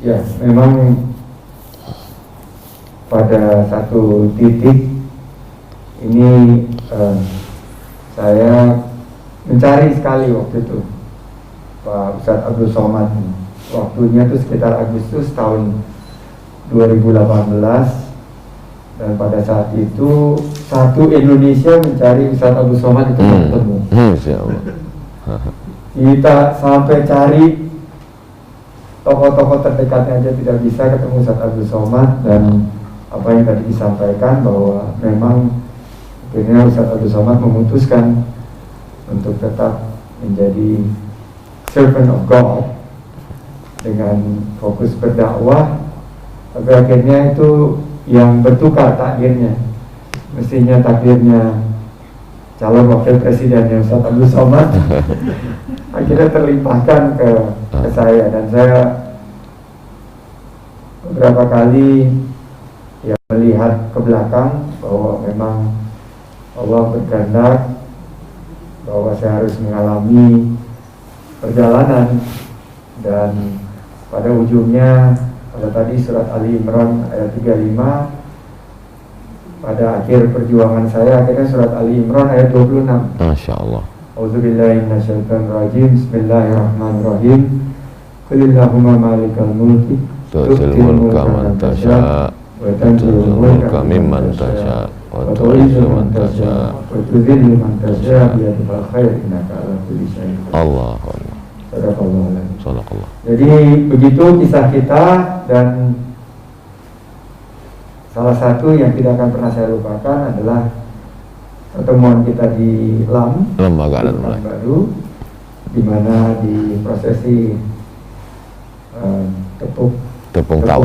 Ya, memang pada satu titik ini saya mencari sekali waktu itu Pak Ustadz Abdul Somad. Waktunya itu sekitar Agustus tahun 2018, dan pada saat itu satu Indonesia mencari Ustadz Abdul Somad itu ketemu. Kita sampai cari tokoh-tokoh terdekatnya aja tidak bisa ketemu Ustadz Abdul Somad, dan apa yang tadi disampaikan bahwa memang akhirnya Ustadz Abdul Somad memutuskan untuk tetap menjadi servant of God dengan fokus berdakwah, tapi akhirnya itu yang bertukar takdirnya. Mestinya takdirnya calon wakil presidennya Ustadz Abdul Somad akhirnya terlimpahkan ke saya, dan saya beberapa kali ya melihat ke belakang bahwa memang Allah berkehendak bahwa saya harus mengalami perjalanan, dan pada ujungnya pada tadi surat Ali Imran ayat 35, pada akhir perjuangan saya akhirnya surat Ali Imran ayat 26. Masya Allah. Auzubillahi minasyaitonirrajim. Bismillahirrahmanirrahim. Qulillahumma malikal mulki tu'til mulka man tasya wa tanzi'ul mulka mimman tasya wa tu'izzu man tasya wa tudhillu man tasya biyadikal khair innaka ala kulli syai'in qadir. Allahu Akbar. Sadaqallah. Jadi begitu kisah kita, dan salah satu yang tidak akan pernah saya lupakan adalah pertemuan kita di Lembaga dan baru, di mana di prosesi tepung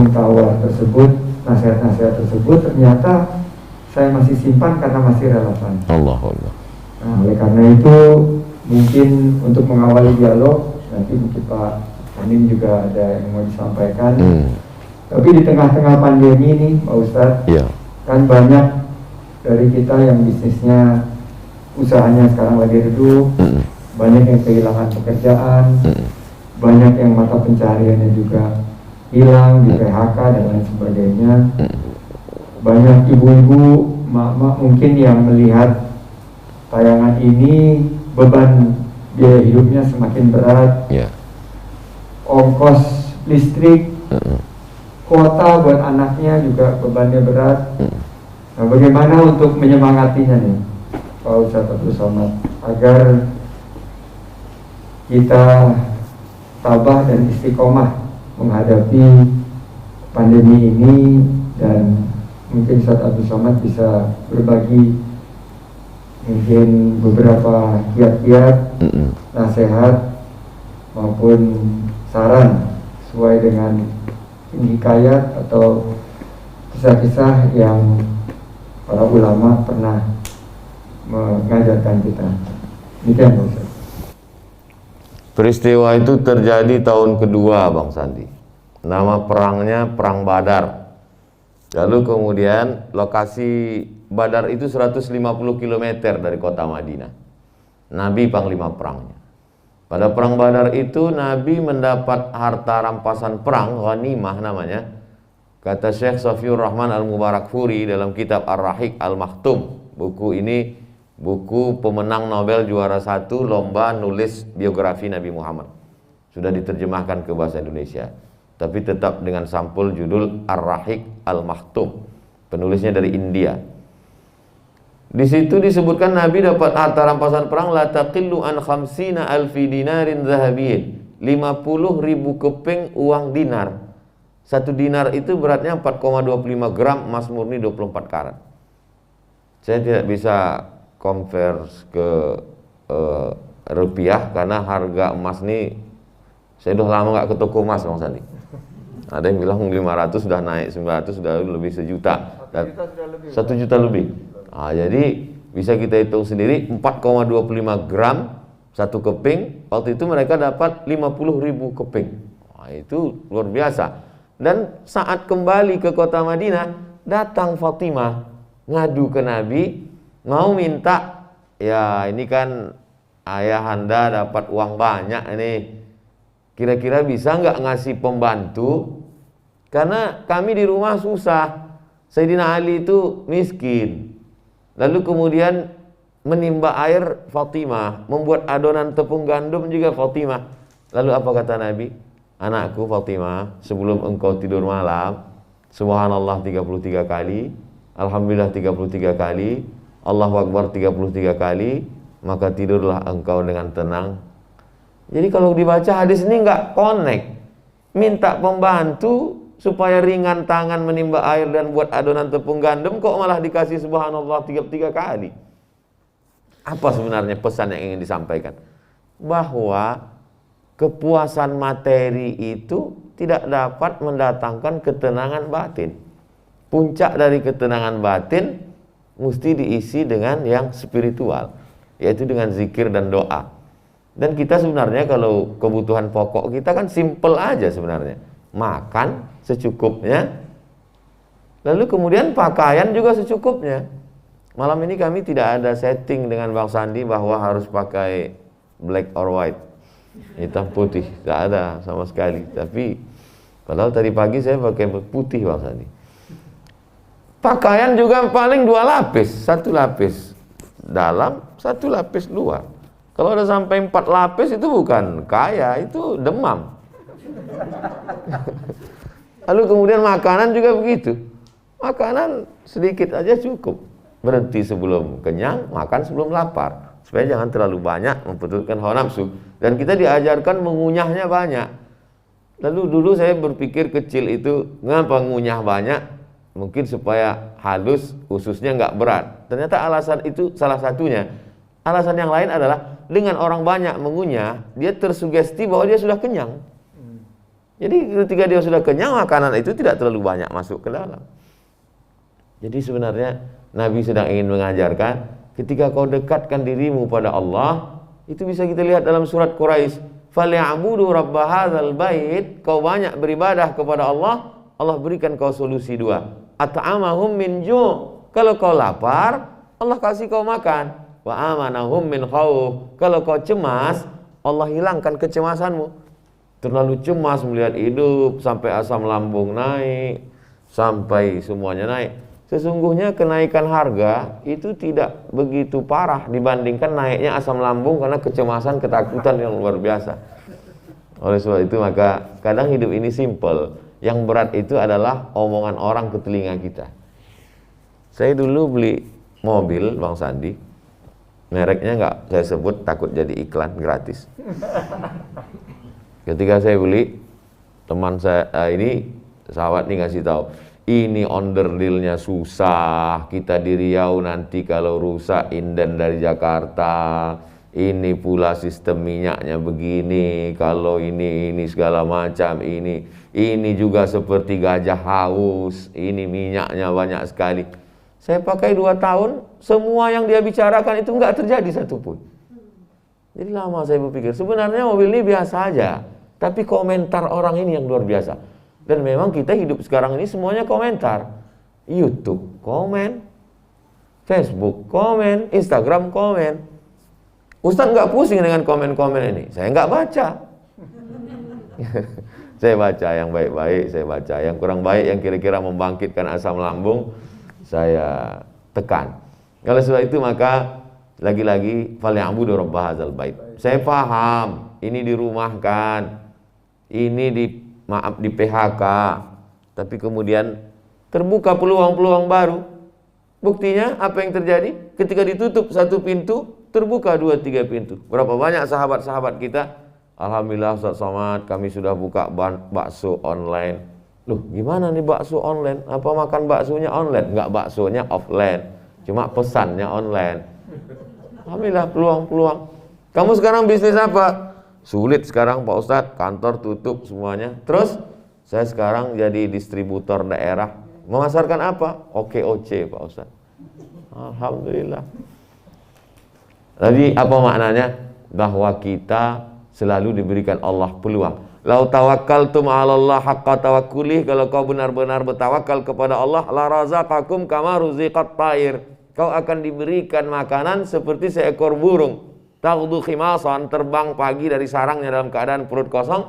tawar tersebut, nasihat-nasihat tersebut ternyata saya masih simpan karena masih relevan. Allahu Akbar. Nah, oleh karena itu mungkin untuk mengawali dialog nanti mungkin Pak Amin juga ada yang mau disampaikan. Tapi di tengah-tengah pandemi ini Pak Ustadz, kan banyak dari kita yang bisnisnya, usahanya sekarang lagi redup, banyak yang kehilangan pekerjaan, banyak yang mata pencahariannya juga hilang, di PHK dan lain sebagainya. Banyak ibu-ibu, mak-mak mungkin yang melihat tayangan ini, beban biaya hidupnya semakin berat, ongkos listrik, kuota buat anaknya juga bebannya berat. Nah, bagaimana untuk menyemangatinya nih Pak Ustadz Abdul Somad agar kita tabah dan istiqomah menghadapi pandemi ini, dan mungkin Ustadz Abdul Somad bisa berbagi mungkin beberapa kiat-kiat, nasihat maupun saran sesuai dengan hikayat atau kisah-kisah yang para ulama pernah mengajarkan kita. Demikian Pak Ustaz. Peristiwa itu terjadi tahun kedua Bang Sandi. Nama perangnya Perang Badar. Lalu kemudian lokasi Badar itu 150 km dari kota Madinah. Nabi panglima perangnya. Pada perang Badar itu Nabi mendapat harta rampasan perang, ghanimah namanya. Kata Syekh Safiur Rahman Al-Mubarakfuri dalam kitab Ar-Rahiq Al-Maktum. Buku ini buku pemenang Nobel juara 1 lomba nulis biografi Nabi Muhammad. Sudah diterjemahkan ke bahasa Indonesia, tapi tetap dengan sampul judul Ar-Rahiq Al-Maktum. Penulisnya dari India. Di situ disebutkan Nabi dapat harta rampasan perang la taqillu an khamsina alfi dinarin zahabiyyin, 50.000 keping uang dinar. Satu dinar itu beratnya 4,25 gram emas murni 24 karat. Saya tidak bisa convert ke rupiah karena harga emas ini saya udah lama nggak ke toko emas Bang Sandi. Ada yang bilang 500 sudah naik, 900 sudah lebih 1 juta. 1 juta lebih. Nah, jadi bisa kita hitung sendiri 4,25 gram satu keping. Waktu itu mereka dapat 50.000 keping. Nah, itu luar biasa. Dan saat kembali ke kota Madinah, datang Fatimah ngadu ke Nabi, mau minta, ya ini kan ayahanda dapat uang banyak ini, kira-kira bisa nggak ngasih pembantu Karena kami di rumah susah. Sayyidina Ali itu miskin. Lalu kemudian menimba air Fatimah, membuat adonan tepung gandum juga Fatimah. Lalu apa kata Nabi? Anakku Fatimah, sebelum engkau tidur malam, subhanallah 33 kali, alhamdulillah 33 kali, Allahu Akbar 33 kali, maka tidurlah engkau dengan tenang. Jadi kalau dibaca hadis ini nggak connect. Minta pembantu supaya ringan tangan menimba air dan buat adonan tepung gandum, kok malah dikasih subhanallah 33 kali. Apa sebenarnya pesan yang ingin disampaikan? Bahwa kepuasan materi itu tidak dapat mendatangkan ketenangan batin. Puncak dari ketenangan batin mesti diisi dengan yang spiritual, yaitu dengan zikir dan doa. Dan kita sebenarnya kalau kebutuhan pokok kita kan simple aja sebenarnya. Makan secukupnya, lalu kemudian pakaian juga secukupnya. Malam ini kami tidak ada setting dengan Bang Sandi bahwa harus pakai black or white, hitam putih, tidak ada sama sekali. Tapi padahal tadi pagi saya pakai putih Bang Sandi. Pakaian juga paling 2 lapis, 1 lapis dalam, 1 lapis luar. Kalau ada sampai 4 lapis itu bukan kaya, itu demam. Lalu kemudian makanan juga begitu. Makanan sedikit aja cukup. Berhenti sebelum kenyang, makan sebelum lapar. Supaya jangan terlalu banyak memperturutkan hawa nafsu. Dan kita diajarkan mengunyahnya banyak. Lalu dulu saya berpikir kecil itu, ngapa ngunyah banyak? Mungkin supaya halus, ususnya nggak berat. Ternyata alasan itu salah satunya. Alasan yang lain adalah dengan orang banyak mengunyah, dia tersugesti bahwa dia sudah kenyang. Jadi ketika dia sudah kenyang, makanan itu tidak terlalu banyak masuk ke dalam. Jadi sebenarnya Nabi sedang ingin mengajarkan, ketika kau dekatkan dirimu pada Allah, itu bisa kita lihat dalam surat Quraisy, "Falyabudu rabb hadzal bait." Kau banyak beribadah kepada Allah, Allah berikan kau solusi 2. At'amahum min ju'. Kalau kau lapar, Allah kasih kau makan. Wa amanahum min khauf. Kalau kau cemas, Allah hilangkan kecemasanmu. Terlalu cemas melihat hidup sampai asam lambung naik, sampai semuanya naik. Sesungguhnya kenaikan harga itu tidak begitu parah dibandingkan naiknya asam lambung karena kecemasan, ketakutan yang luar biasa. Oleh sebab itu maka kadang hidup ini simple. Yang berat itu adalah omongan orang ke telinga kita. Saya dulu beli mobil Bang Sandi, mereknya nggak saya sebut takut jadi iklan gratis. Ketika saya beli, teman saya sahabat ini ngasih tahu, ini onderdilnya susah, kita di Riau nanti kalau rusak inden dari Jakarta, ini pula sistem minyaknya begini, kalau ini segala macam, ini juga seperti gajah haus, ini minyaknya banyak sekali. Saya pakai 2 tahun, semua yang dia bicarakan itu nggak terjadi satupun. Jadi lama saya berpikir, sebenarnya mobil ini biasa aja, tapi komentar orang ini yang luar biasa. Dan memang kita hidup sekarang ini semuanya komentar. YouTube komen, Facebook komen, Instagram komen. Ustaz nggak pusing dengan komen-komen ini, saya nggak baca. Saya baca yang baik-baik, saya baca yang kurang baik, yang kira-kira membangkitkan asam lambung, saya tekan. Oleh sebab itu maka lagi-lagi falyabudu rabb hadzal bait. Saya paham ini dirumahkan, ini di PHK, tapi kemudian terbuka peluang-peluang baru. Buktinya apa yang terjadi? Ketika ditutup 1 pintu, terbuka 2-3 pintu. Berapa banyak sahabat-sahabat kita, alhamdulillah Ustaz Somad, kami sudah buka bakso online. Loh, gimana nih bakso online? Apa makan baksonya online? Enggak, baksonya offline, cuma pesannya online. Alhamdulillah, peluang-peluang. Kamu sekarang bisnis apa? Sulit sekarang Pak Ustadz, kantor tutup semuanya. Terus saya sekarang jadi distributor daerah. Memasarkan apa? OKOC Pak Ustadz. Alhamdulillah. Jadi apa maknanya? Bahwa kita selalu diberikan Allah peluang. Lau tawakkaltum 'ala Allah haqqa tawakkulih, kalau kau benar-benar bertawakal kepada Allah, la razaqakum kama ruziqat ta'ir. Kau akan diberikan makanan seperti seekor burung. Taghdu khimasan, terbang pagi dari sarangnya dalam keadaan perut kosong.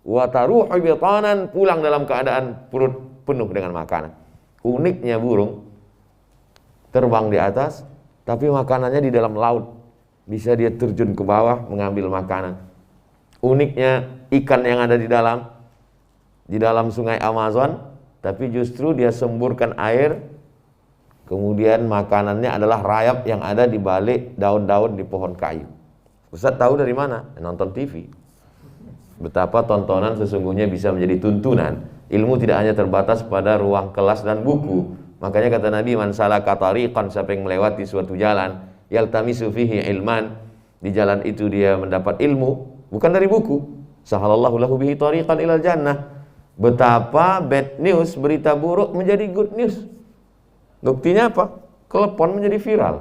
wa taruhu bitanan, pulang dalam keadaan perut penuh dengan makanan. Uniknya burung terbang di atas, tapi makanannya di dalam laut. Bisa dia terjun ke bawah mengambil makanan. Uniknya ikan yang ada di dalam sungai Amazon, tapi justru dia semburkan air, kemudian makanannya adalah rayap yang ada di balik daun-daun di pohon kayu. Ustaz tahu dari mana? Nonton TV. Betapa tontonan sesungguhnya bisa menjadi tuntunan. Ilmu tidak hanya terbatas pada ruang kelas dan buku. Makanya kata Nabi, man salaka tariqan, siapa yang melewati suatu jalan, yaltamisu fihi ilman, di jalan itu dia mendapat ilmu, bukan dari buku. Sahalallahu lahu bihi tariqan ilal jannah. Betapa bad news, berita buruk menjadi good news. Buktinya apa? Telepon menjadi viral.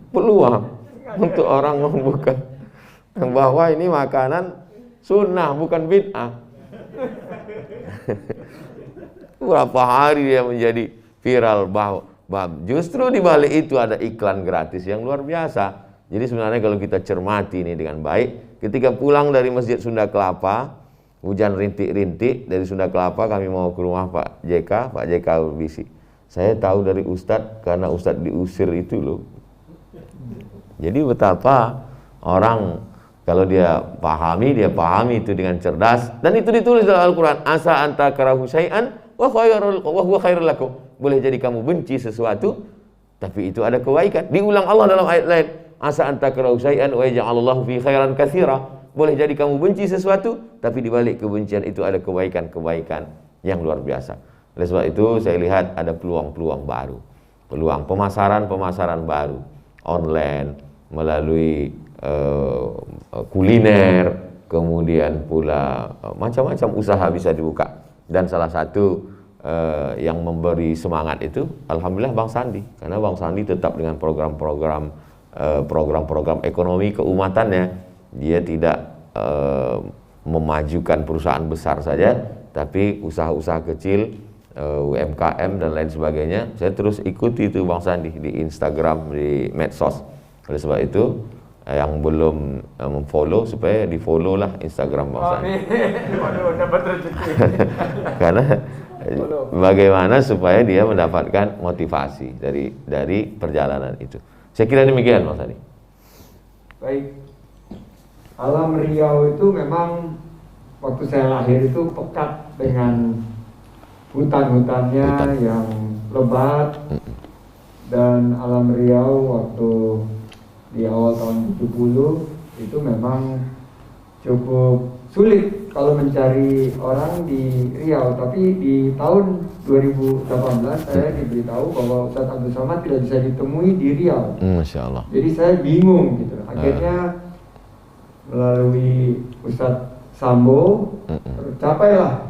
Peluang untuk orang membuka bahwa ini makanan sunnah bukan bid'ah. Berapa hari dia menjadi viral bahwa justru di balik itu ada iklan gratis yang luar biasa. Jadi sebenarnya kalau kita cermati ini dengan baik, ketika pulang dari Masjid Sunda Kelapa, hujan rintik-rintik dari Sunda Kelapa, kami mau ke rumah Pak JK berbisik. Saya tahu dari Ustadz karena Ustadz diusir itu loh. Jadi betapa orang kalau dia pahami itu dengan cerdas, dan itu ditulis dalam Al-Quran. Asa anta karahu syai'an wa huwa khairul lakum. Boleh jadi kamu benci sesuatu, tapi itu ada kebaikan. Diulang Allah dalam ayat lain. Asa anta karahu syai'an wa yaj'alallahu fi khairan katsira. Boleh jadi kamu benci sesuatu, tapi di balik kebencian itu ada kebaikan-kebaikan yang luar biasa. Oleh sebab itu saya lihat ada peluang-peluang baru. Peluang pemasaran baru. Online, melalui kuliner, kemudian pula macam-macam usaha bisa dibuka. Dan salah satu yang memberi semangat itu alhamdulillah Bang Sandi, karena Bang Sandi tetap dengan program-program ekonomi keumatannya. Dia tidak memajukan perusahaan besar saja, tapi usaha-usaha kecil, UMKM dan lain sebagainya. Saya terus ikuti itu Bang Sandi di Instagram, di medsos. Oleh sebab itu yang belum memfollow supaya di follow lah Instagram Bang Sandi. Dapat rezeki. Karena bagaimana supaya dia mendapatkan motivasi dari perjalanan itu. Saya kira demikian Bang Sandi. Baik. Alam Riau itu memang waktu saya lahir itu pekat dengan hutan-hutannya yang lebat. Dan Alam Riau waktu di awal tahun 70 itu memang cukup sulit kalau mencari orang di Riau. Tapi di tahun 2018 saya diberitahu bahwa Ustadz Abdul Somad tidak bisa ditemui di Riau. Masya Allah. Jadi saya bingung gitu. Akhirnya melalui Ustadz Sambo tercapailah.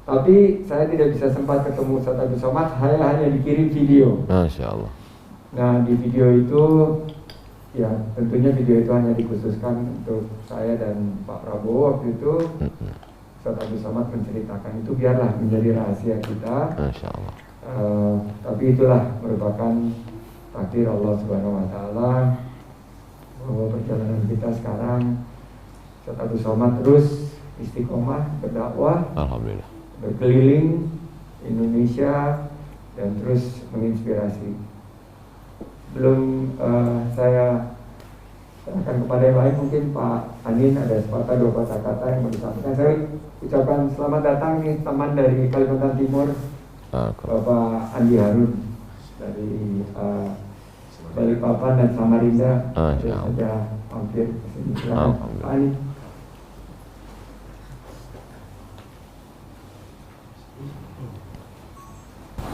Tapi saya tidak bisa sempat ketemu Ustadz Abdul Somad, saya hanya dikirim video. Masya Allah. Nah di video itu, ya tentunya video itu hanya dikhususkan untuk saya dan Pak Prabowo waktu itu. Ustadz Abdul Somad menceritakan itu, biarlah menjadi rahasia kita. Masya Allah. Tapi itulah merupakan takdir Allah Subhanahu Wa Taala bahwa perjalanan kita sekarang Ustadz Abdul Somad terus istiqomah berdakwah. Alhamdulillah. Berkeliling Indonesia dan terus menginspirasi. Belum saya serahkan kepada yang lain, mungkin Pak Anin ada sepatah dua patah kata yang mau disampaikan. Saya ucapkan selamat datang nih teman dari Kalimantan Timur, Bapak Andi Harun dari Balikpapan dan Samarinda. Saja hampir kesini. Silakan Pak Anin.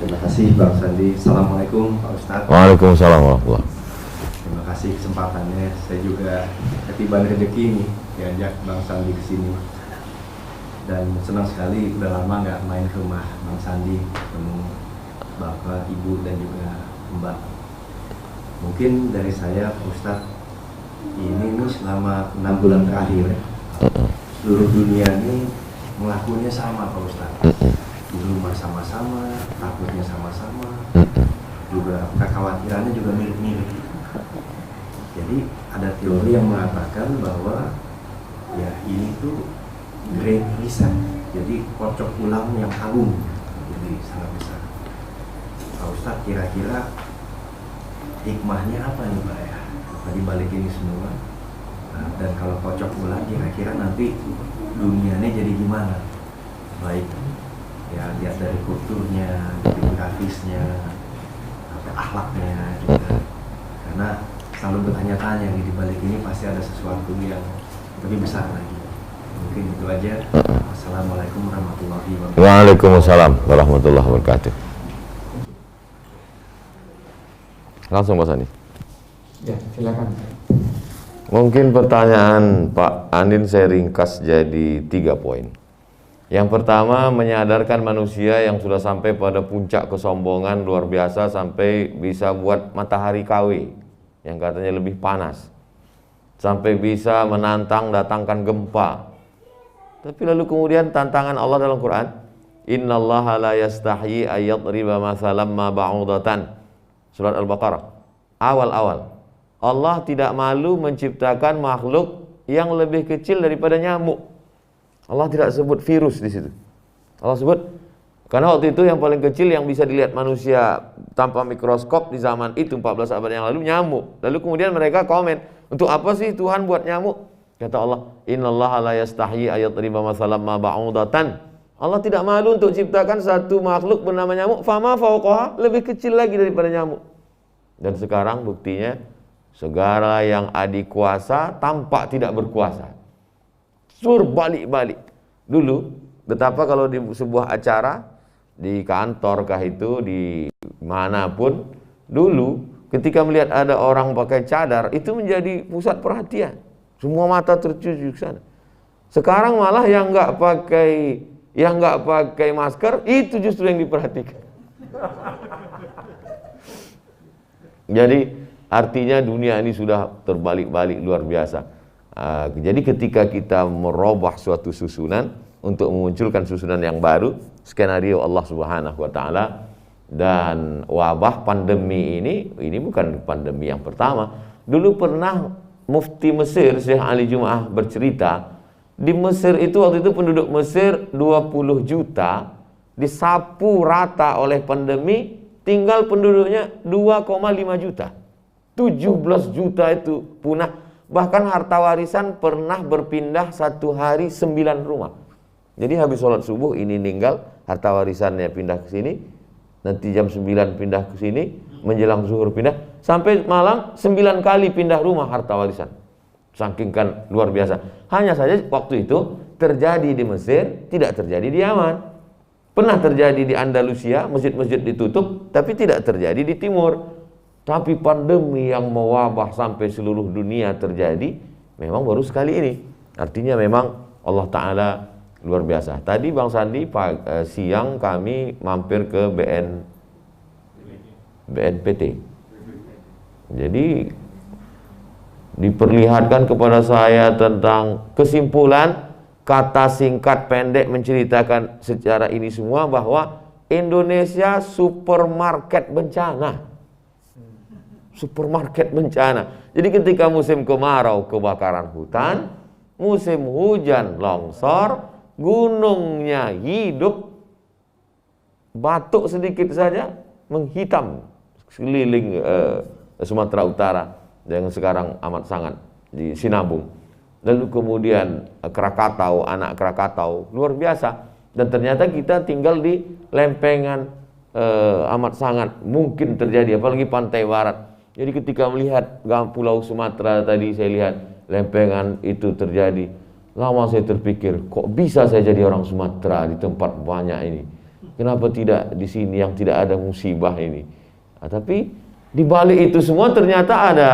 Terima kasih Bang Sandi. Assalamualaikum Pak Ustadz. Waalaikumsalam warahmatullahi. Terima kasih kesempatannya. Saya juga ketiban rezeki nih diajak Bang Sandi ke sini. Dan senang sekali udah lama nggak main ke rumah Bang Sandi, ketemu Bapak, Ibu dan juga Mbak. Mungkin dari saya Pak Ustadz, ini selama 6 bulan terakhir seluruh dunia ini melakukannya sama Pak Ustadz. Di rumah sama-sama, takutnya sama-sama, juga kekhawatirannya juga mirip-mirip. Jadi ada teori yang mengatakan bahwa ya ini tuh great reset, jadi kocok ulang yang agung, jadi sangat besar. Pak Ustadz, kira-kira hikmahnya apa nih Pak ya, di balik ini semua? Nah, dan kalau kocok ulang, kira-kira nanti dunianya jadi gimana? Baik ya, lihat dari kulturnya, demografisnya, akhlaknya juga. Karena selalu bertanya-tanya nih, di balik ini pasti ada sesuatu yang lebih besar lagi. Mungkin itu aja. Assalamualaikum warahmatullahi wabarakatuh. Waalaikumsalam warahmatullahi wabarakatuh. Langsung Mas Andi. Ya, silakan. Mungkin pertanyaan Pak Andin saya ringkas jadi 3 poin. Yang pertama, menyadarkan manusia yang sudah sampai pada puncak kesombongan luar biasa sampai bisa buat matahari KW yang katanya lebih panas, sampai bisa menantang datangkan gempa. Tapi lalu kemudian tantangan Allah dalam Quran, innallaha la yastahyi ayyadriba mathalan ma ba'udatan, surat Al-Baqarah awal-awal. Allah tidak malu menciptakan makhluk yang lebih kecil daripada nyamuk. Allah tidak sebut virus di situ. Allah sebut, karena waktu itu yang paling kecil yang bisa dilihat manusia tanpa mikroskop di zaman itu 14 abad yang lalu nyamuk. Lalu kemudian mereka komen, untuk apa sih Tuhan buat nyamuk? Kata Allah, innallaha la yastahyi ayyadriba mathalan ma ba'udatan. Allah tidak malu untuk ciptakan satu makhluk bernama nyamuk, fama fauqaha, lebih kecil lagi daripada nyamuk. Dan sekarang buktinya segala yang adikuasa tampak tidak berkuasa. Balik-balik. Dulu, betapa kalau di sebuah acara, di kantor kah itu, di manapun, dulu ketika melihat ada orang pakai cadar, itu menjadi pusat perhatian. Semua mata tertuju ke sana. Sekarang malah yang nggak pakai masker, itu justru yang diperhatikan. Jadi artinya dunia ini sudah terbalik-balik luar biasa. Jadi ketika kita merubah suatu susunan untuk memunculkan susunan yang baru, skenario Allah Subhanahu wa taala, dan wabah pandemi ini bukan pandemi yang pertama. Dulu pernah Mufti Mesir Syekh Ali Jumaah bercerita, di Mesir itu waktu itu penduduk Mesir 20 juta, disapu rata oleh pandemi, tinggal penduduknya 2,5 juta. 17 juta itu punah. Bahkan harta warisan pernah berpindah satu hari 9 rumah. Jadi habis sholat subuh ini meninggal, harta warisannya pindah ke sini, nanti jam 9 pindah ke sini, menjelang zuhur pindah, sampai malam 9 kali pindah rumah harta warisan. Saking kan luar biasa. Hanya saja waktu itu terjadi di Mesir, tidak terjadi di Yaman. Pernah terjadi di Andalusia, masjid-masjid ditutup, tapi tidak terjadi di timur. Tapi pandemi yang mewabah sampai seluruh dunia terjadi memang baru sekali ini. Artinya memang Allah Ta'ala luar biasa. Tadi Bang Sandi siang kami mampir ke BNPT. Jadi diperlihatkan kepada saya tentang kesimpulan, kata singkat pendek menceritakan secara ini semua, bahwa Indonesia supermarket bencana. Supermarket bencana. Jadi ketika musim kemarau kebakaran hutan, musim hujan longsor, gunungnya hidup, batuk sedikit saja menghitam sekeliling Sumatera Utara yang sekarang amat sangat di Sinabung. Lalu kemudian Krakatau, anak Krakatau luar biasa. Dan ternyata kita tinggal di lempengan amat sangat mungkin terjadi, apalagi pantai barat. Jadi ketika melihat Pulau Sumatera tadi, saya lihat lempengan itu terjadi. Lama saya terpikir, kok bisa saya jadi orang Sumatera di tempat banyak ini? Kenapa tidak di sini yang tidak ada musibah ini? Tapi di balik itu semua ternyata ada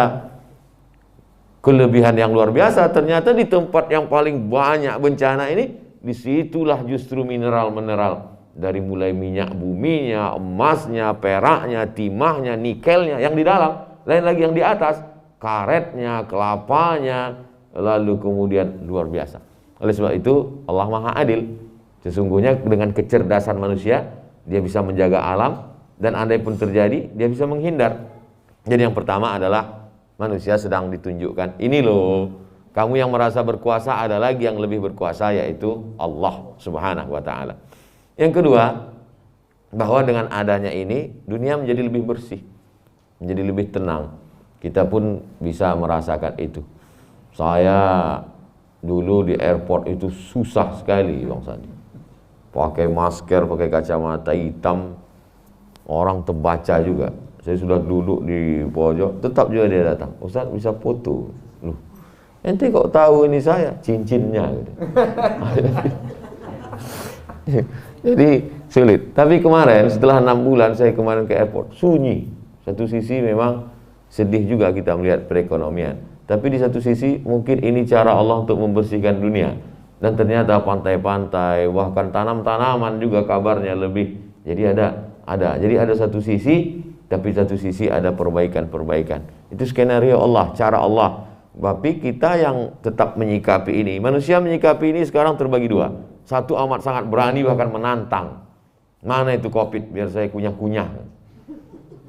kelebihan yang luar biasa. Ternyata di tempat yang paling banyak bencana ini, disitulah justru mineral-mineral. Dari mulai minyak buminya, emasnya, peraknya, timahnya, nikelnya yang di dalam. Lain lagi yang di atas, karetnya, kelapanya, lalu kemudian luar biasa. Oleh sebab itu Allah Maha Adil. Sesungguhnya dengan kecerdasan manusia, dia bisa menjaga alam, dan andai pun terjadi, dia bisa menghindar. Jadi yang pertama adalah manusia sedang ditunjukkan, ini loh, Kamu yang merasa berkuasa, ada lagi yang lebih berkuasa, yaitu Allah Subhanahu wa ta'ala. Yang kedua, bahwa dengan adanya ini dunia menjadi lebih bersih, menjadi lebih tenang. Kita pun bisa merasakan itu. Saya dulu di airport itu susah sekali, Bang Sandi. Pakai masker, pakai kacamata hitam, orang terbaca juga. Saya sudah duduk di pojok, tetap juga dia datang. Ustaz bisa foto. Loh, ente kok tahu ini saya? Cincinnya gitu. Jadi sulit. Tapi kemarin setelah 6 bulan saya kemarin ke airport, sunyi. Satu sisi memang sedih juga kita melihat perekonomian. Tapi di satu sisi mungkin ini cara Allah untuk membersihkan dunia. Dan ternyata pantai-pantai, bahkan tanam-tanaman juga kabarnya lebih. Jadi ada satu sisi, tapi satu sisi ada perbaikan-perbaikan. Itu skenario Allah, cara Allah. Tapi kita yang tetap menyikapi ini, manusia menyikapi ini sekarang terbagi dua. Satu amat sangat berani bahkan menantang. Mana itu COVID biar saya kunyah-kunyah.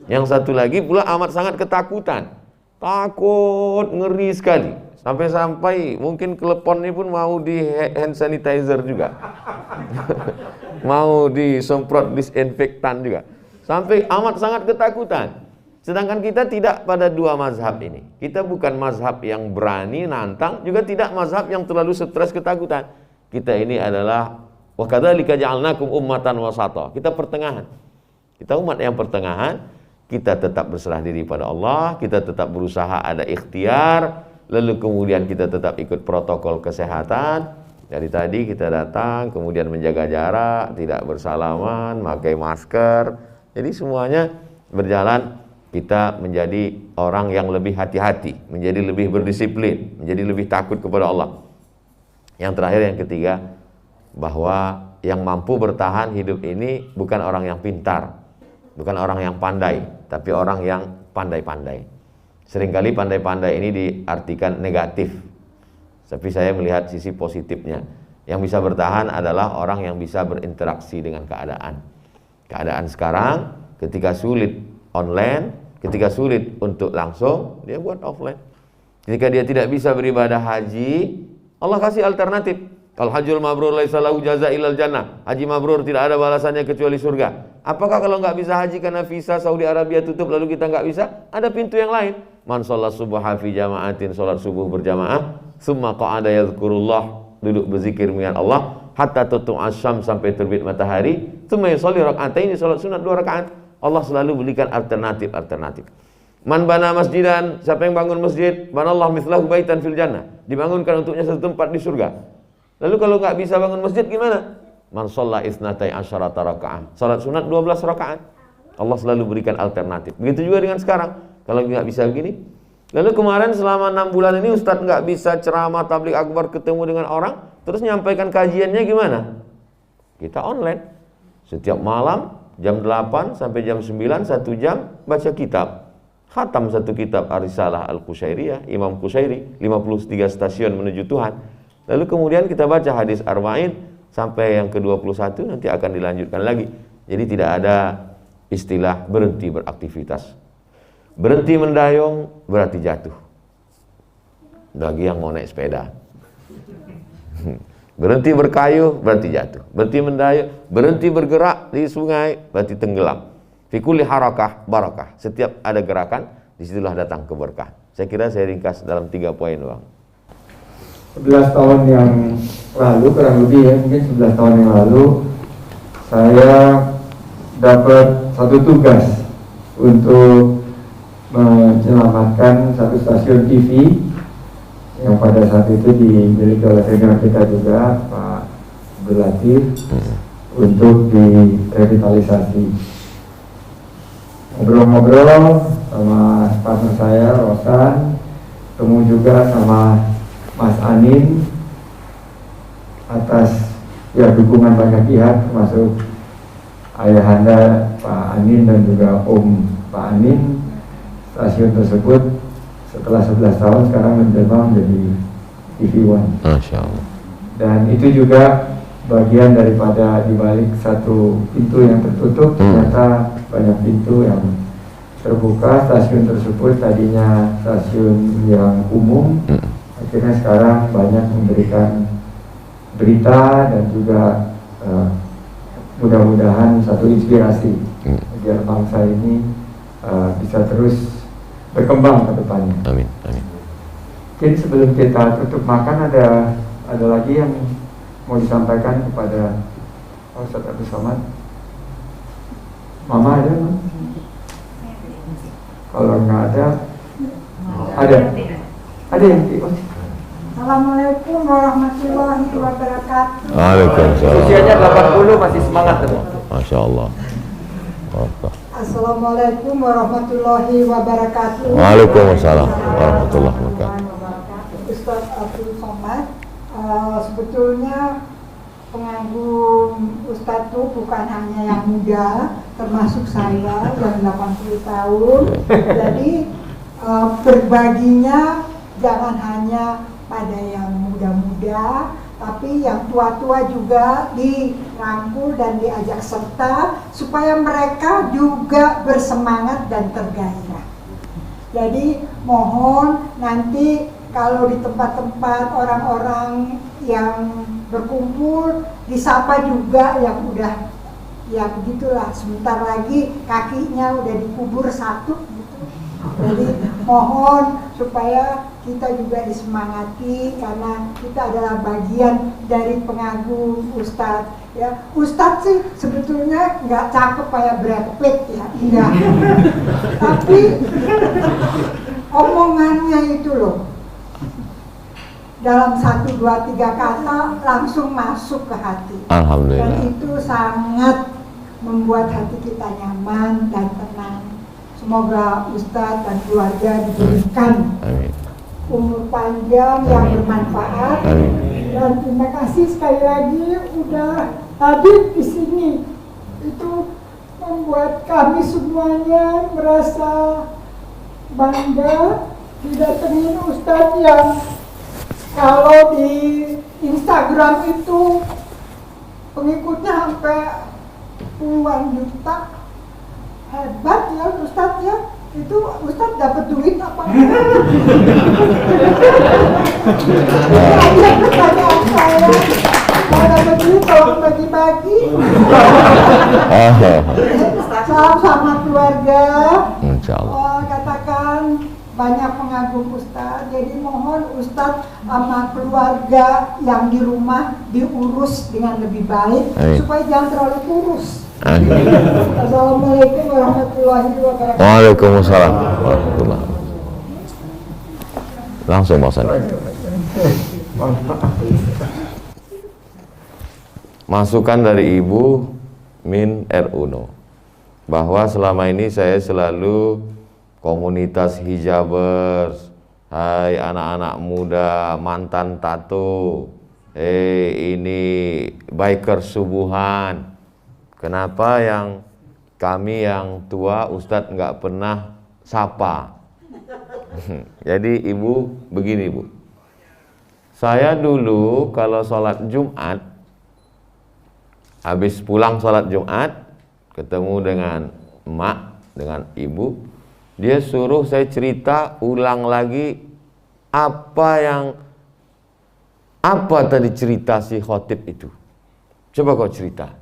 Yang satu lagi pula amat sangat ketakutan. Takut, ngeri sekali. Sampai-sampai mungkin telepon ini pun mau di hand sanitizer juga. Mau disemprot disinfektan juga. Sampai amat sangat ketakutan. Sedangkan kita tidak pada dua mazhab ini. Kita bukan mazhab yang berani, nantang, juga tidak mazhab yang terlalu stres ketakutan. Kita ini adalah wa kadzalika ja'alnakum ummatan wasata. Kita pertengahan. Kita umat yang pertengahan. Kita tetap berserah diri pada Allah, kita tetap berusaha ada ikhtiar, lalu kemudian kita tetap ikut protokol kesehatan. Dari tadi kita datang, kemudian menjaga jarak, tidak bersalaman, pakai masker. Jadi semuanya berjalan. Kita menjadi orang yang lebih hati-hati, menjadi lebih berdisiplin, menjadi lebih takut kepada Allah. Yang terakhir, yang ketiga, bahwa yang mampu bertahan hidup ini bukan orang yang pintar, bukan orang yang pandai, tapi orang yang pandai-pandai. Seringkali pandai-pandai ini diartikan negatif, tapi saya melihat sisi positifnya. Yang bisa bertahan adalah orang yang bisa berinteraksi dengan keadaan. Keadaan sekarang, ketika sulit online, ketika sulit untuk langsung, dia buat offline. Ketika dia tidak bisa beribadah haji, Allah kasih alternatif. Kalau hajjul mabrur laisa lahu jaza illal jannah. Haji mabrur tidak ada balasannya kecuali surga. Apakah kalau nggak bisa haji karena visa Saudi Arabia tutup lalu kita nggak bisa? Ada pintu yang lain. Man sholat subha fi jama'atin, sholat subuh berjamaah, summa qa'ada yadhkurullah, duduk berzikir mengingat Allah, hatta tutu' asyam, sampai terbit matahari, summa yusolli raka'ataini, sholat sunat 2 rakaat. Allah selalu berikan alternatif. Man bana masjidan, siapa yang bangun masjid, banallahu mithlahu baitan fil jannah, dibangunkan untuknya satu tempat di surga. Lalu kalau nggak bisa bangun masjid gimana? Man sholla isnatai asyarata raka'ah, salat sunat 12 rakaat. Allah selalu berikan alternatif. Begitu juga dengan sekarang. Kalau nggak bisa begini. Lalu kemarin selama 6 bulan ini Ustadz nggak bisa ceramah tabligh akbar, ketemu dengan orang, terus nyampaikan kajiannya gimana? Kita online. Setiap malam jam 8 sampai jam 9, 1 jam baca kitab. Khatam satu kitab Ar-Risalah Al-Qushairiyah, Imam Qushairi, 53 stasiun menuju Tuhan. Lalu kemudian kita baca hadis Arba'in sampai yang ke-21, nanti akan dilanjutkan lagi. Jadi tidak ada istilah berhenti beraktivitas. Berhenti mendayung berarti jatuh. Bagi yang mau naik sepeda. Berhenti berkayuh berarti jatuh. Berhenti mendayung, berhenti bergerak di sungai berarti tenggelam. Fi kulli harakah barakah. Setiap ada gerakan, disitulah datang keberkah. Saya kira saya ringkas dalam 3 poin, Bang. 11 tahun yang lalu, kurang lebih ya, mungkin 11 tahun yang lalu, saya dapat satu tugas untuk menyelamatkan satu stasiun TV yang pada saat itu dimiliki oleh senior kita juga, Pak Abdul Latif, untuk direvitalisasi. Ngobrol-ngobrol sama partner saya, Rosan, ketemu juga sama Mas Anin, atas ya dukungan banyak pihak, termasuk ayahanda Pak Anin dan juga Om Pak Anin. Stasiun tersebut setelah 11 tahun sekarang menjelma menjadi TV One. Masya Allah. Dan itu juga bagian daripada dibalik satu pintu yang tertutup, ternyata banyak pintu yang terbuka. Stasiun tersebut tadinya stasiun yang umum, akhirnya sekarang banyak memberikan berita dan juga mudah-mudahan satu inspirasi agar bangsa ini bisa terus berkembang ke depannya. Amin, amin. Mungkin sebelum kita tutup makan ada lagi yang mau disampaikan kepada Ustaz Abdul Somad. Mama ada? Mam? Kalau nggak ada yang Assalamualaikum warahmatullahi wabarakatuh. Waalaikumsalam. usianya 80 masih semangat tuh. Masya Allah. Assalamualaikum warahmatullahi wabarakatuh. Waalaikumsalam warahmatullahi wabarakatuh. Ustaz Abdul Somad, sebetulnya pengagum Ustadz itu bukan hanya yang muda, termasuk saya yang 80 tahun. Jadi berbaginya jangan hanya pada yang muda-muda, tapi yang tua-tua juga dirangkul dan diajak serta supaya mereka juga bersemangat dan tergairah. Jadi mohon nanti kalau di tempat-tempat orang-orang yang berkumpul disapa juga yang udah ya begitulah, sebentar lagi kakinya udah dikubur satu gitu. Jadi mohon supaya kita juga disemangati karena kita adalah bagian dari pengagum Ustadz ya. Ustadz sih sebetulnya nggak cakep kayak Brad Pitt ya, enggak. Tapi omongannya itu loh, dalam 1, 2, 3 kata langsung masuk ke hati. Alhamdulillah. Dan itu sangat membuat hati kita nyaman dan tenang. Semoga Ustadz dan keluarga diberikan umur panjang yang bermanfaat. Dan terima kasih sekali lagi udah hadir di sini. Itu membuat kami semuanya merasa bangga didatengin Ustadz yang kalau di Instagram itu pengikutnya sampai puluhan juta. Hebat ya Ustadz ya. Itu Ustadz dapat duit apa? Aja pertanyaan saya. Kalau dapat duit tolong bagi-bagi. Salam sama keluarga. Insyaallah. Katakan banyak pengagum Ustadz, jadi mohon Ustadz sama keluarga yang di rumah diurus dengan lebih baik. Supaya jangan terlalu kurus. Assalamualaikum warahmatullahi wabarakatuh. Waalaikumsalam warahmatullahi wabarakatuh. Langsung Pak Ustaz. Masukan dari Ibu Min Eruno bahwa selama ini saya selalu komunitas hijabers, hai anak-anak muda mantan tato, ini biker subuhan. Kenapa yang kami yang tua Ustadz nggak pernah sapa? Jadi Ibu begini Bu, saya dulu kalau sholat Jumat, habis pulang sholat Jumat, ketemu dengan emak, dengan ibu, dia suruh saya cerita ulang lagi apa tadi cerita si khotib itu. Coba kau cerita.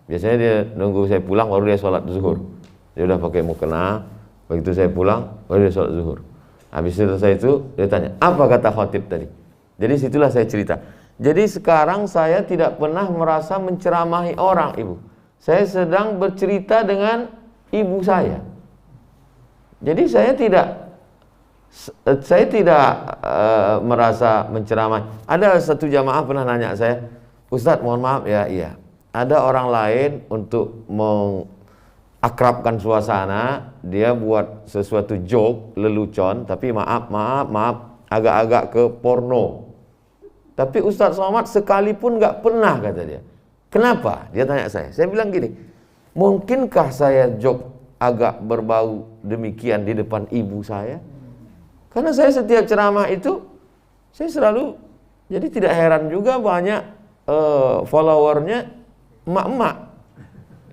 Biasanya dia nunggu saya pulang baru dia sholat zuhur. Dia udah pakai mukena, begitu saya pulang baru dia sholat zuhur. Habis selesai itu dia tanya, apa kata khotib tadi? Jadi situlah saya cerita. Jadi sekarang saya tidak pernah merasa menceramahi orang, Ibu. Saya sedang bercerita dengan ibu saya. Jadi saya tidak merasa menceramahi. Ada satu jamaah pernah nanya saya, Ustadz mohon maaf ya, iya. Ada orang lain untuk mengakrabkan suasana, dia buat sesuatu joke, lelucon, tapi maaf, agak-agak ke porno. Tapi Ustadz Somad sekalipun nggak pernah, kata dia. Kenapa? Dia tanya saya bilang gini, mungkinkah saya joke agak berbau demikian di depan ibu saya? Karena saya setiap ceramah itu, saya selalu, jadi tidak heran juga banyak followernya emak-emak.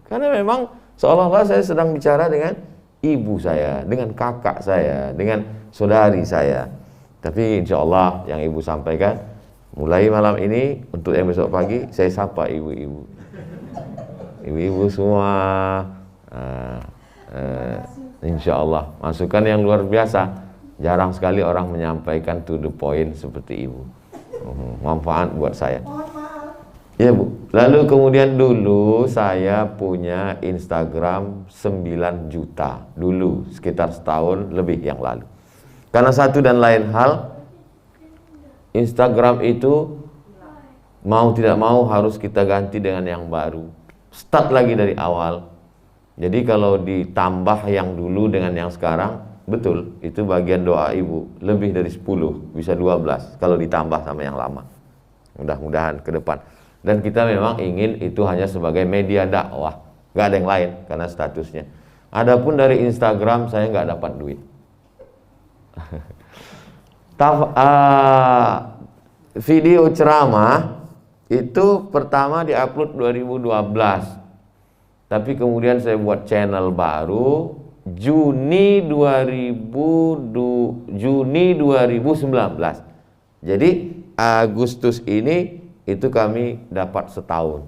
Karena memang seolah-olah saya sedang bicara dengan ibu saya, dengan kakak saya, dengan saudari saya. Tapi insya Allah yang ibu sampaikan mulai malam ini untuk yang besok pagi saya sapa ibu-ibu. Ibu-ibu semua, insya Allah masukan yang luar biasa. Jarang sekali orang menyampaikan to the point seperti ibu. Manfaat buat saya. Ya Bu. Lalu kemudian dulu saya punya Instagram 9 juta. Dulu sekitar setahun lebih yang lalu. Karena satu dan lain hal, Instagram itu mau tidak mau harus kita ganti dengan yang baru. Start lagi dari awal. Jadi kalau ditambah yang dulu dengan yang sekarang, betul, itu bagian doa ibu. Lebih dari 10, bisa 12 kalau ditambah sama yang lama. Mudah-mudahan ke depan. Dan kita memang ingin itu hanya sebagai media dakwah, nggak ada yang lain karena statusnya. Adapun dari Instagram saya nggak dapat duit. Video ceramah itu pertama diupload 2012, tapi kemudian saya buat channel baru Juni 2019. Jadi Agustus ini itu kami dapat setahun.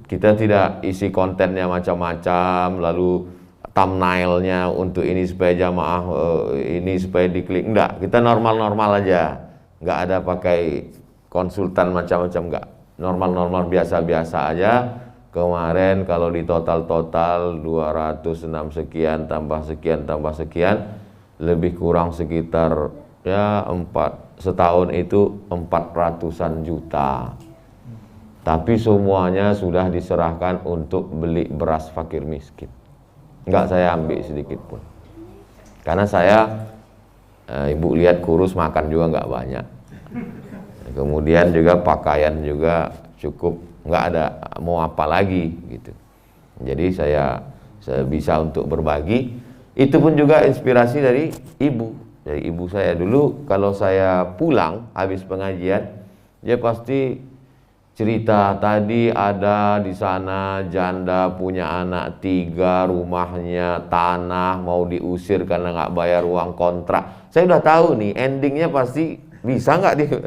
Kita tidak isi kontennya macam-macam, lalu thumbnailnya untuk ini supaya jamaah ini supaya diklik, enggak. Kita normal-normal aja, enggak ada pakai konsultan macam-macam, enggak. Normal-normal biasa-biasa aja. Kemarin kalau di total 206 sekian tambah sekian lebih kurang sekitar ya setahun itu 400-an juta. Tapi semuanya sudah diserahkan untuk beli beras fakir miskin. Enggak saya ambil sedikit pun. Karena saya ibu lihat kurus, makan juga enggak banyak. Kemudian juga pakaian juga cukup, enggak ada mau apa lagi gitu. Jadi saya bisa untuk berbagi. Itu pun juga inspirasi dari ibu. Dari ibu saya dulu kalau saya pulang habis pengajian, dia pasti cerita tadi ada di sana janda punya anak 3, rumahnya tanah mau diusir karena nggak bayar uang kontrak. Saya udah tahu nih endingnya pasti bisa nggak dia.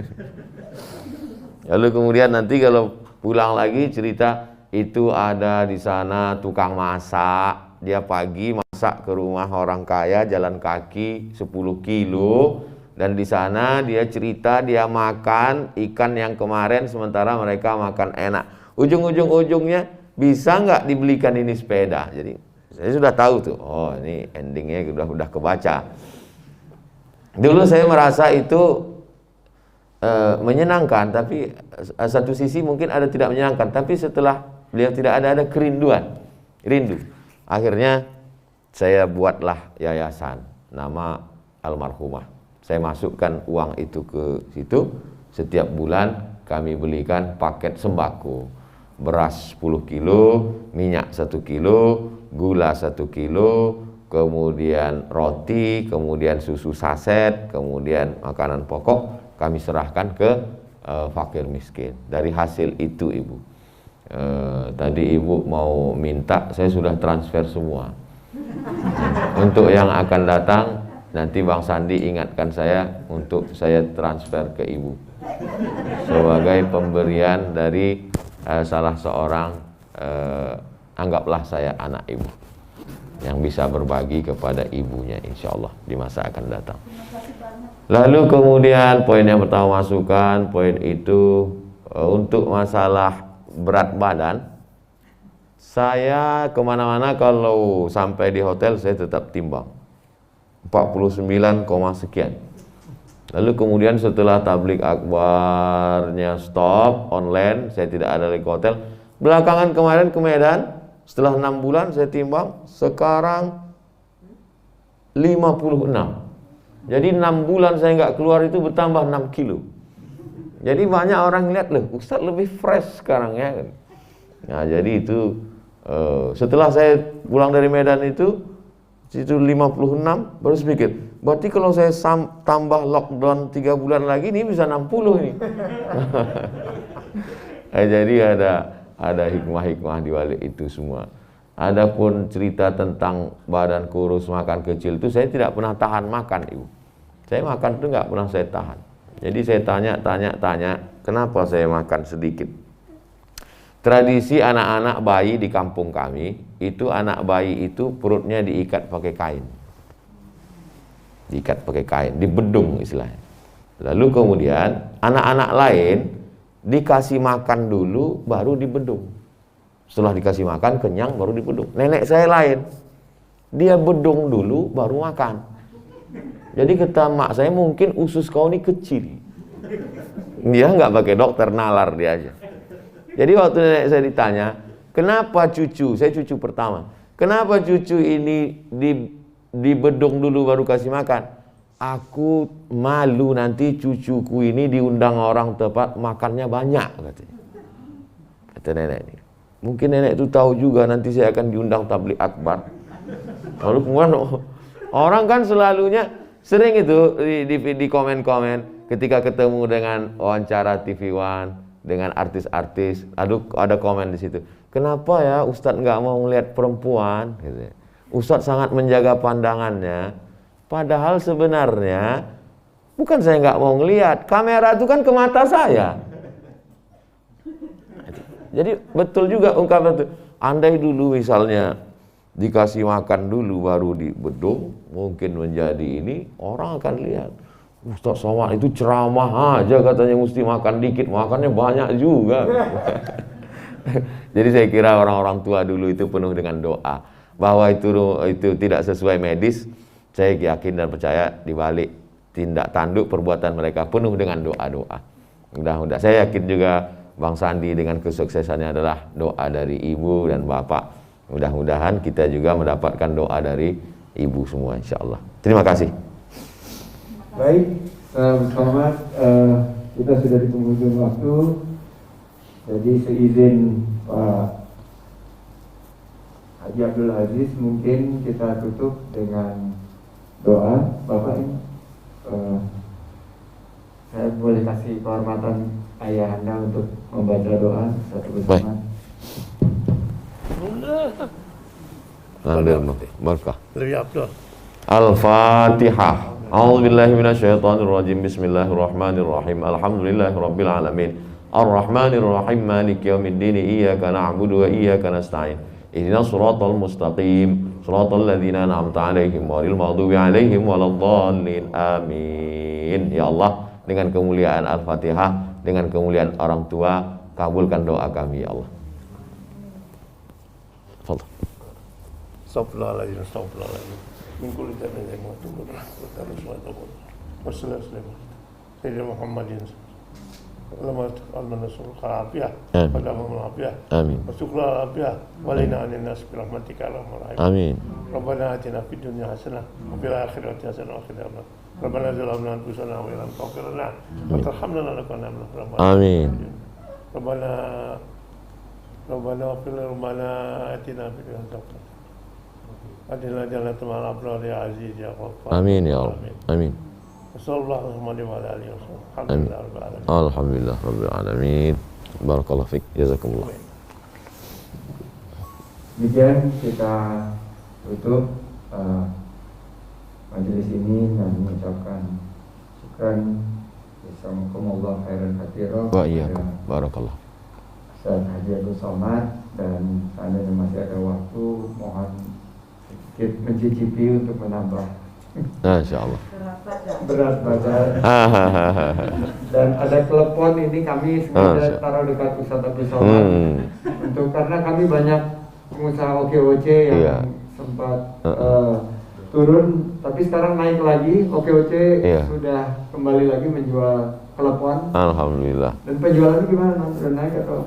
Lalu kemudian nanti kalau pulang lagi cerita itu ada di sana tukang masak. Dia pagi masak ke rumah orang kaya jalan kaki 10 kilo, dan di sana dia cerita dia makan ikan yang kemarin sementara mereka makan enak. Ujung-ujungnya bisa nggak dibelikan ini sepeda. Jadi saya sudah tahu tuh, oh ini endingnya udah kebaca. Dulu saya merasa itu menyenangkan, tapi satu sisi mungkin ada tidak menyenangkan. Tapi setelah beliau tidak ada kerinduan, rindu. Akhirnya saya buatlah yayasan, nama almarhumah. Saya masukkan uang itu ke situ. Setiap bulan kami belikan paket sembako, beras 10 kilo, minyak 1 kilo, gula 1 kilo, kemudian roti, kemudian susu saset, kemudian makanan pokok kami serahkan ke fakir miskin. Dari hasil itu ibu, tadi ibu mau minta, saya sudah transfer semua. Untuk yang akan datang nanti Bang Sandi ingatkan saya untuk saya transfer ke ibu sebagai pemberian dari salah seorang, anggaplah saya anak ibu yang bisa berbagi kepada ibunya insya Allah di masa akan datang. Lalu kemudian poin yang pertama masukan, poin itu untuk masalah berat badan. Saya kemana-mana kalau sampai di hotel saya tetap timbang 49, sekian. Lalu kemudian setelah tablik akbarnya stop online, saya tidak ada lagi ke hotel. Belakangan kemarin ke Medan, setelah 6 bulan saya timbang, sekarang 56. Jadi 6 bulan saya nggak keluar itu bertambah 6 kilo. Jadi banyak orang lihat, loh Ustadz lebih fresh sekarang ya. Nah jadi itu setelah saya pulang dari Medan itu 56, baru pikir, berarti kalau saya tambah lockdown 3 bulan lagi ini bisa 60 ini. Jadi ada hikmah-hikmah di balik itu semua. Adapun cerita tentang badan kurus makan kecil itu saya tidak pernah tahan makan ibu. Saya makan itu nggak pernah saya tahan. Jadi saya tanya, kenapa saya makan sedikit? Tradisi anak-anak bayi di kampung kami, itu anak bayi itu perutnya diikat pakai kain. Diikat pakai kain, dibedung istilahnya. Lalu kemudian anak-anak lain dikasih makan dulu baru dibedung. Setelah dikasih makan kenyang baru dibedung. Nenek saya lain, dia bedung dulu baru makan. Jadi kata mak saya, mungkin usus kau ini kecil. Dia nggak pakai dokter, nalar dia aja. Jadi waktu nenek saya ditanya, kenapa cucu, saya cucu pertama, kenapa cucu ini dibedung dulu baru kasih makan? Aku malu nanti cucuku ini diundang orang tempat makannya banyak, katanya. Kata nenek ini. Mungkin nenek itu tahu juga nanti saya akan diundang tabligh akbar. Lalu kemudian orang kan selalunya sering itu di komen-komen ketika ketemu dengan wawancara TV One dengan artis-artis, ada komen di situ. Kenapa ya Ustadz nggak mau ngelihat perempuan? Gitu. Ustadz sangat menjaga pandangannya. Padahal sebenarnya bukan saya nggak mau ngelihat, kamera itu kan ke mata saya. Jadi betul juga ungkapan itu. Andai dulu misalnya dikasih makan dulu baru dibedung, mungkin menjadi ini, orang akan lihat. Ustaz Somad itu ceramah aja katanya mesti makan dikit, makannya banyak juga. Jadi saya kira orang-orang tua dulu itu penuh dengan doa. Bahwa itu tidak sesuai medis, saya yakin dan percaya di balik tindak tanduk perbuatan mereka penuh dengan doa-doa. Mudah-mudahan saya yakin juga Bang Sandi dengan kesuksesannya adalah doa dari ibu dan bapak. Mudah-mudahan kita juga mendapatkan doa dari ibu semua, insya-Allah. Terima kasih. Baik, selamat. Kita sudah di penghujung waktu. Jadi seizin Pak Haji Abdul Aziz, mungkin kita tutup dengan doa. Bapak ini, saya boleh kasih kehormatan ayah Anda untuk membaca doa satu bersama. Barakah. Lebih Abdul. Al-Fatihah. A'udzubillahi minasyaitonirrajim. Bismillahirrahmanirrahim. Alhamdulillahirabbil alamin. Arrahmanirrahim. Maliki yaumiddin. Iyyaka na'budu wa iyyaka nasta'in. Ihdinas siratal mustaqim. Siratal ladzina an'amta 'alaihim ghairil maghdubi 'alaihim waladdallin. Amin. Ya Allah, dengan kemuliaan Al-Fatihah, dengan kemuliaan orang tua, kabulkan doa kami ya Allah. Fadhil. Astagfirullahaladzim, astagfirullahaladzim. Min kulli dhanbin wa tubna wa tarasuatu. Wassalamu Sayyidina Muhammadin. Allahumma alman nasul khafiyah. Allahumma afiyah. Amin. Wa syukra afiyah. Wa lana anin nas bi rahmatika arhamar rahimin. Amin. Rabbana atina fid dunya hasanah wa fil akhirati hasanah wa qina adzabannar. Rabbana zalamna anfusana wa illam taghfir lana wa tarhamna lanakunanna minadh dhalimin. Amin. Rabbana ighfir lana atina fid dunya hasanah. Adilna jannata ma'al abrar ya aziz ya ghaffar. Amin ya Allah. Amin. Sallallahu alaihi wasallam. Alhamdulillah rabbil alamin. Barakallahu fiik. Jazakumullah. Demikian kita tutup majelis ini dan mengucapkan syukran. Jazakumullah khairan katsiran. Wa iyyakum. Barakallah. Ustaz Haji Abdul Somad, dan seandainya masih ada waktu, mohon sedikit mencicipi untuk menambah Insyaallah. berat badan. Dan ada telepon ini kami sengaja taruh dekat Ustaz Abdul Somad untuk, karena kami banyak pengusaha OKOC yang Iya. sempat turun, tapi sekarang naik lagi. OKOC Iya. sudah kembali lagi menjual telepon. Alhamdulillah. Dan penjualannya gimana? Sudah naik atau?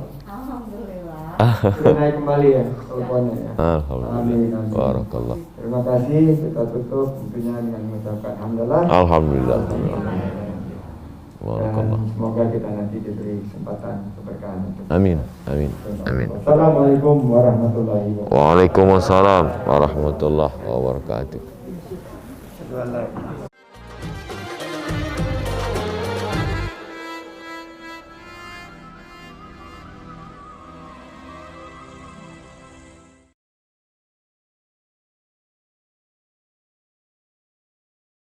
Sudah naik kembali ya teleponnya ya. Alhamdulillah. Amin, amin. Barakallah. Terima kasih. Kita tutup tentunya dengan mengucapkan alhamdulillah. Alhamdulillah. Dan Barakallah. semoga kita nanti diberi kesempatan keberkahan untuk Amin. Amin. Amin. Assalamualaikum warahmatullahi wabarakatuh. Waalaikumsalam warahmatullahi wabarakatuh.